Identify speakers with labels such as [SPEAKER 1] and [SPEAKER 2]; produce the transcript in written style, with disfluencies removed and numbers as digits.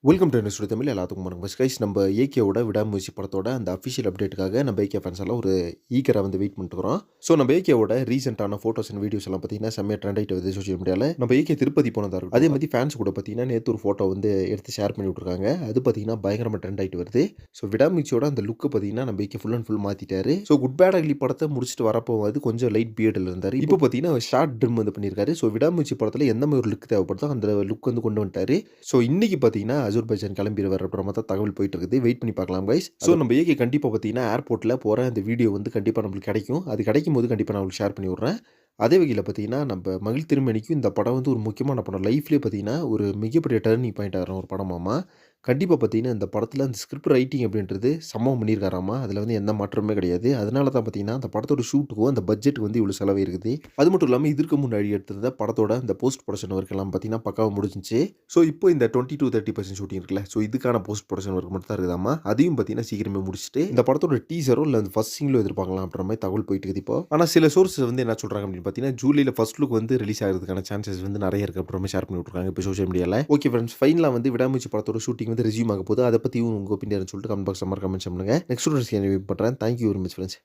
[SPEAKER 1] Welcome to news Tamil எல்லாத்துக்கும் வணக்கம் guys. நம்ம ஏகேவோட விடாமுயற்சி படத்தோட அந்த அஃபிஷியல் அப்டேட்டுக்காக நம்ம ஏகே ஃபேன்ஸ் எல்லாம் ஒரு ஈகராக வந்து வெயிட் பண்ணிட்டுக்கிறோம். ஸோ நம்ம ஏகேவோட ரீசெண்டான ஃபோட்டோஸ் அண்ட் வீடியோஸ் எல்லாம் பார்த்தீங்கன்னா செம்மையாக ட்ரெண்ட் ஆகிட்டு வருது சோஷியல் மீடியாவில். நம்ம ஏகே திருப்பதி போனதாக இருக்கும். அதே மாதிரி ஃபேன்ஸ் கூட பார்த்தீங்கன்னா நேற்று ஒரு ஃபோட்டோ வந்து எடுத்து ஷேர் பண்ணி விட்ருக்காங்க. அது பார்த்தீங்கன்னா பயங்கரமாக ட்ரெண்ட் ஆகிட்டு வருது. ஸோ விடாமுயற்சியோட அந்த லுக்கை பார்த்தீங்கன்னா நம்ம ஏகே ஃபுல் அண்ட் ஃபுல் மாற்றிட்டாரு. ஸோ குட் பேட் அக்லி படத்தை முடிச்சுட்டு வரப்போ வந்து கொஞ்சம் லைட் பியர்டில் இருந்தார். இப்போ பார்த்தீங்கன்னா ஷார்ட் ட்ரிம் வந்து பண்ணியிருக்காரு. ஸோ விடாமுயற்சி படத்தில் எந்த மாதிரி ஒரு லுக் தேவைப்படுதோ அந்த லுக் வந்து கொண்டு வந்துட்டாரு. ஸோ இன்னைக்கு பார்த்தீங்கன்னா அஜர்பைஜான் கிளம்பி வர அப்புறமா தான் தகவல் போயிட்டு இருக்குது. வெயிட் பண்ணி பார்க்கலாம் கைஸ். ஸோ நம்ம ஏகே கண்டிப்பாக பார்த்தீங்கன்னா ஏர்போர்ட்டில் போகிற அந்த வீடியோ வந்து கண்டிப்பாக நம்மளுக்கு கிடைக்கும். அது கிடைக்கும் போது கண்டிப்பாக நான் உங்களுக்கு ஷேர் பண்ணி விட்றேன். அதே வகையில் பார்த்தீங்கன்னா நம்ம மகிழ் திருமணிக்கும் இந்த படம் வந்து ஒரு முக்கியமான படம். லைஃப்லேயே பார்த்தீங்கன்னா ஒரு மிகப்பெரிய டர்னிங் பாயிண்ட் ஆகிற ஒரு படமாமா. கண்டிப்பாக பார்த்தீங்கன்னா இந்த படத்தில் அந்த ஸ்கிரிப்ட் ரைட்டிங் அப்படின்றது சம்பவம் பண்ணியிருக்காராமா. அதில் வந்து எந்த மாற்றமே கிடையாது. அதனால தான் பார்த்தீங்கன்னா அந்த படத்தோட ஷூட்டுக்கும் அந்த பட்ஜெட்டுக்கு வந்து இவ்வளோ செலவு இருக்குது. அது மட்டும் இல்லாமல் இதற்கு முன்னாடி எடுத்திருந்த படத்தோட அந்த போஸ்ட் ப்ரொடக்ஷன் ஒர்க் எல்லாம் பார்த்தீங்கன்னா பக்காவாக முடிஞ்சிச்சு. ஸோ இப்போ இந்த 20-30% ஷூட்டிங் இருக்குல்ல, ஸோ இதுக்கான போஸ்ட் ப்ரொடக்ஷன் ஒர்க் மட்டும் தான் இருக்குதாமா. அதையும் பார்த்தீங்கன்னா சீக்கிரமே முடிச்சுட்டு இந்த படத்தோட டீசரோ இல்லை அந்த ஃபர்ஸ்ட் சிங்கிளோ எதிர்பார்க்கலாம் அப்படின்ற மாதிரி தகவல் போயிட்டு இருக்குது இப்போ. ஆனால் சில சோர்ஸஸ் வந்து என்ன சொல்கிறாங்க அப்படின்னு பார்த்தீங்கன்னா ஜூலையில் ஃபர்ஸ்ட் லுக் வந்து ரிலீஸ் ஆகிறதுக்கான சான்சஸ் வந்து நிறைய இருக்குது அப்படின்ற மாதிரி ஷேர் பண்ணி விட்ருக்காங்க இப்போ சோஷியல் மீடியாவில். ஓகே ஃப்ரெண்ட்ஸ், ஃபைனலாக வந்து விடாமுயற்சி படத்தோட ஷூட்டிங் வந்து ரெஸ்யூம் ஆக போகுது. அதை பற்றியும் உங்கள் ஒப்பீனியன் சொல்லிட்டு கமெண்ட் பாக்ஸ் மாதிரி கமெண்ட் பண்ணுங்கள். நெக்ஸ்ட் ஒரு பண்ணுறேன். Thank you very much friends.